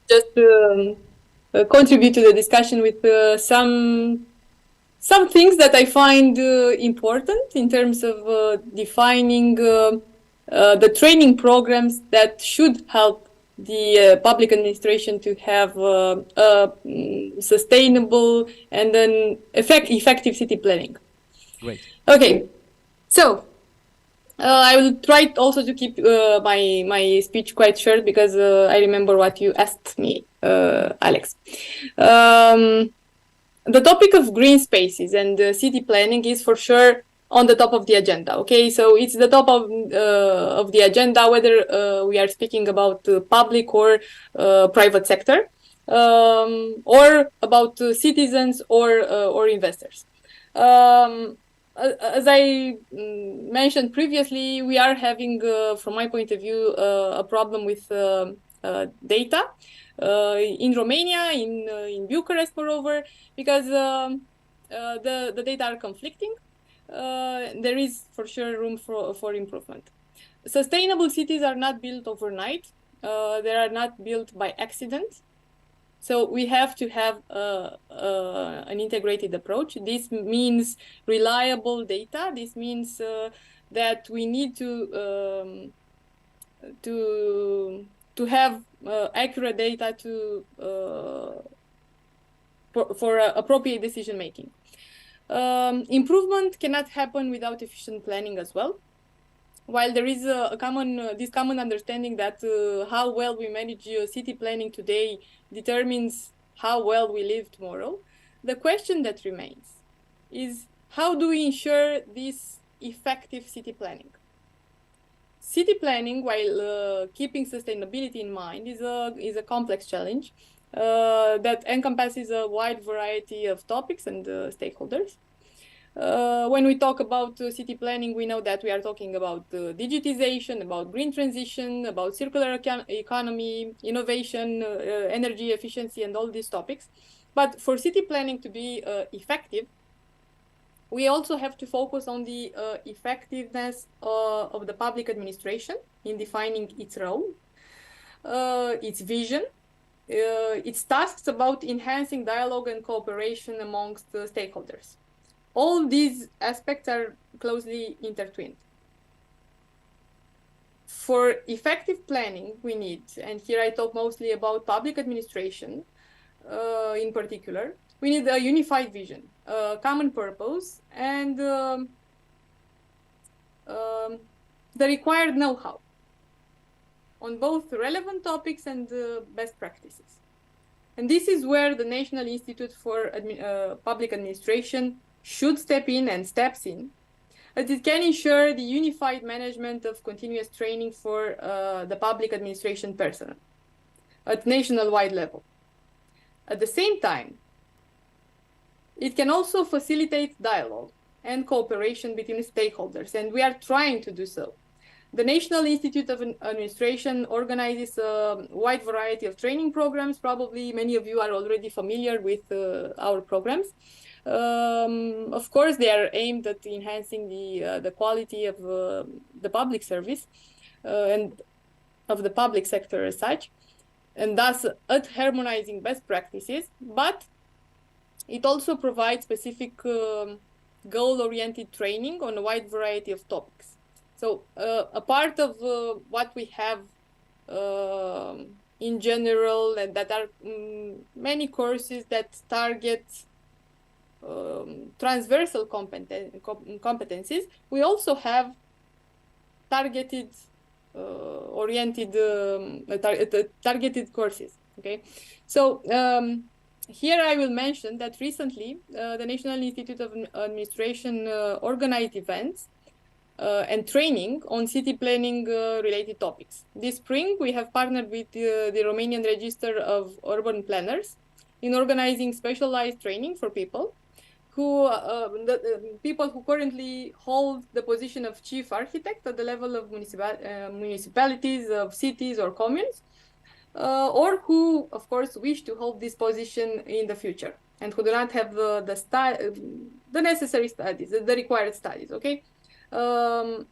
just contribute to the discussion with some things that I find important in terms of defining the training programs that should help the public administration to have sustainable and an effective city planning. Great. Okay, so I will try also to keep my speech quite short because I remember what you asked me, Alex. The topic of green spaces and city planning is for sure on the top of the agenda. Okay, so it's the top of the agenda, whether we are speaking about public or private sector, or about citizens or investors. As I mentioned previously, we are having, from my point of view, a problem with data in Romania, in Bucharest, moreover, because the data are conflicting. There is for sure room for improvement. Sustainable cities are not built overnight. They are not built by accident. So we have to have an integrated approach. This means reliable data. This means that we need to have accurate data for appropriate decision making. Improvement cannot happen without efficient planning as well. While there is this common understanding that how well we manage city planning today determines how well we live tomorrow, the question that remains is, how do we ensure this effective city planning? City planning, while keeping sustainability in mind, is a complex challenge that encompasses a wide variety of topics and stakeholders. When we talk about city planning, we know that we are talking about digitization, about green transition, about circular economy, innovation, energy efficiency, and all these topics. But for city planning to be effective, we also have to focus on the effectiveness of the public administration in defining its role, its vision, its tasks about enhancing dialogue and cooperation amongst the stakeholders. All these aspects are closely intertwined. For effective planning, we need, and here I talk mostly about public administration in particular, we need a unified vision, a common purpose, and the required know-how on both relevant topics and best practices. And this is where the National Institute for Public Administration should step in and steps in, as it can ensure the unified management of continuous training for the public administration personnel at national-wide level. At the same time, it can also facilitate dialogue and cooperation between stakeholders, and we are trying to do so. The National Institute of Administration organizes a wide variety of training programs. Probably many of you are already familiar with our programs. Of course, they are aimed at enhancing the quality of the public service and of the public sector as such, and thus at harmonizing best practices, but it also provides specific goal-oriented training on a wide variety of topics. So a part of what we have in general, and that are many courses that target transversal competencies, we also have targeted targeted courses. Okay, so here I will mention that recently the National Institute of Administration organized events and training on city planning related topics. This spring we have partnered with the Romanian Register of Urban Planners in organizing specialized training for people who currently hold the position of chief architect at the level of municipalities, of cities or communes, or who, of course, wish to hold this position in the future and who do not have the necessary studies, the required studies. Okay,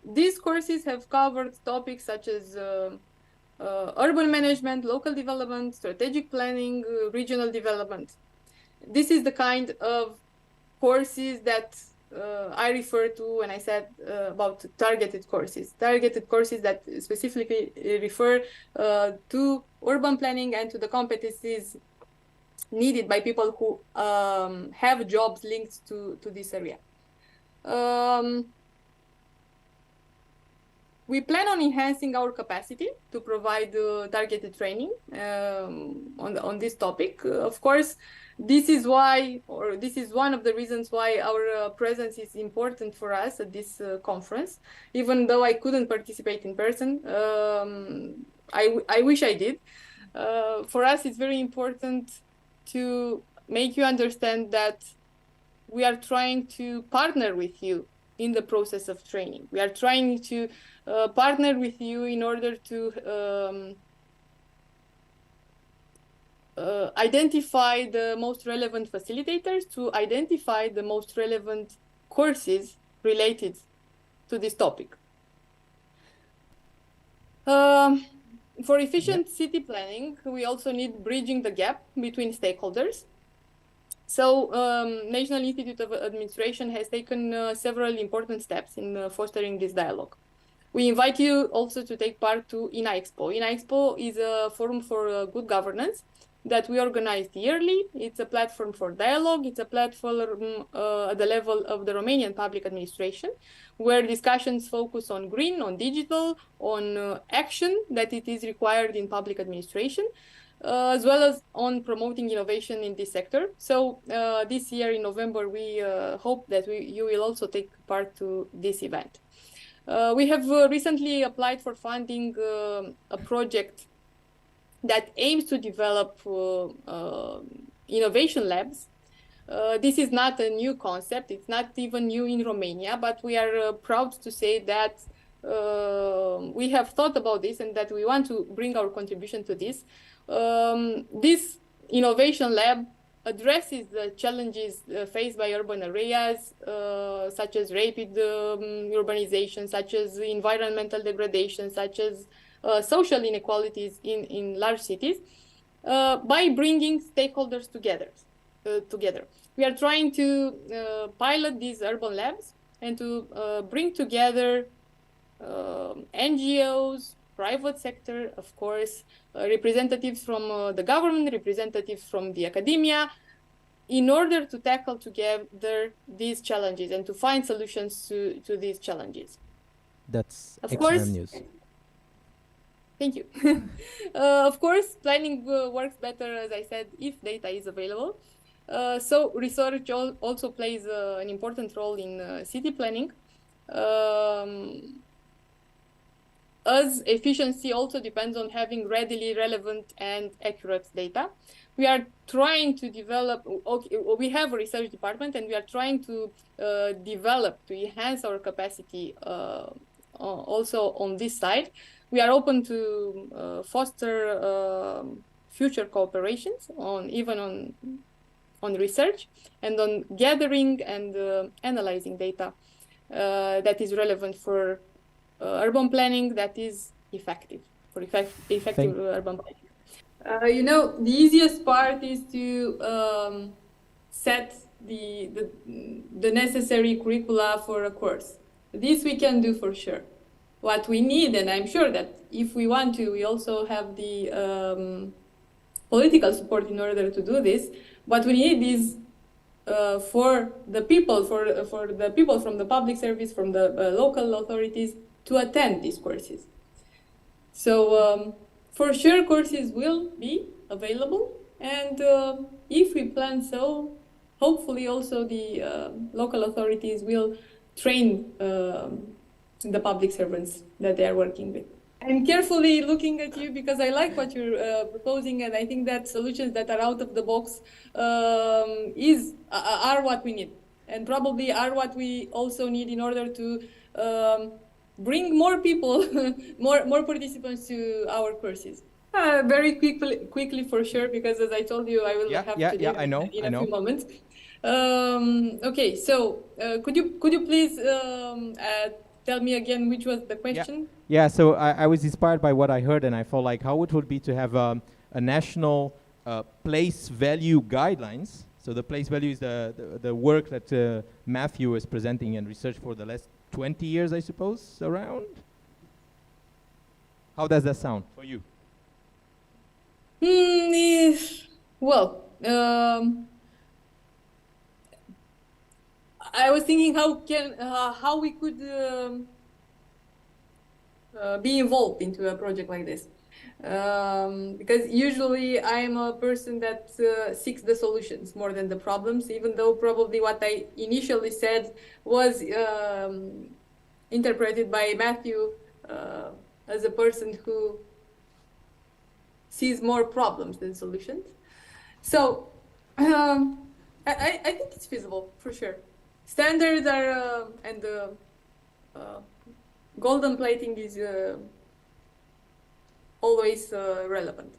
these courses have covered topics such as urban management, local development, strategic planning, regional development. This is the kind of courses that I refer to when I said about targeted courses. Targeted courses that specifically refer to urban planning and to the competencies needed by people who have jobs linked to this area. We plan on enhancing our capacity to provide targeted training on this topic. Of course, this is why, or this is one of the reasons why our presence is important for us at this conference. Even though I couldn't participate in person, I wish I did. For us, it's very important to make you understand that we are trying to partner with you in the process of training. We are trying to partner with you in order to identify the most relevant facilitators, to identify the most relevant courses related to this topic. For efficient city planning, we also need bridging the gap between stakeholders. So, National Institute of Administration has taken several important steps in fostering this dialogue. We invite you also to take part to INA-Expo. INA-Expo is a forum for good governance that we organize yearly. It's a platform for dialogue. It's a platform at the level of the Romanian public administration, where discussions focus on green, on digital, on action that it is required in public administration, as well as on promoting innovation in this sector. So this year in November, we hope that you will also take part to this event. We have recently applied for funding a project that aims to develop innovation labs. This is not a new concept. It's not even new in Romania, but we are proud to say that we have thought about this and that we want to bring our contribution to this. This innovation lab addresses the challenges faced by urban areas, such as rapid urbanization, such as environmental degradation, such as social inequalities in large cities, by bringing stakeholders together. We are trying to pilot these urban labs and to bring together NGOs, private sector, of course, representatives from the government, representatives from the academia, in order to tackle together these challenges and to find solutions to these challenges. That's of excellent course, news. Thank you. Of course, planning works better, as I said, if data is available. So research also plays an important role in city planning. As efficiency also depends on having readily relevant and accurate data. We are trying to develop, we have a research department and we are trying to develop, to enhance our capacity also on this side. We are open to foster future cooperations even on research and on gathering and analyzing data that is relevant for urban planning, that is effective, for effective urban planning. You know, the easiest part is to set the necessary curricula for a course. This we can do for sure. What we need, and I'm sure that if we want to, we also have the political support in order to do this. What we need is for the people, for the people from the public service, from the local authorities, to attend these courses. So for sure courses will be available, and if we plan so, hopefully also the local authorities will train the public servants that they are working with. I'm carefully looking at you because I like what you're proposing, and I think that solutions that are out of the box are what we need, and probably are what we also need in order to bring more people, more participants to our courses. Very quickly for sure, because as I told you, I will have to leave in a few moments. Okay, so could you please tell me again which was the question? Yeah, so I was inspired by what I heard, and I felt like how it would be to have a national place value guidelines. So the place value is the work that Matthew is presenting and research for the last 20 years, I suppose, around. How does that sound for you? Well, I was thinking how we could be involved into a project like this, because usually I am a person that seeks the solutions more than the problems, even though probably what I initially said was interpreted by Matthew as a person who sees more problems than solutions. So I think it's feasible for sure. Standards are and golden plating is always relevant.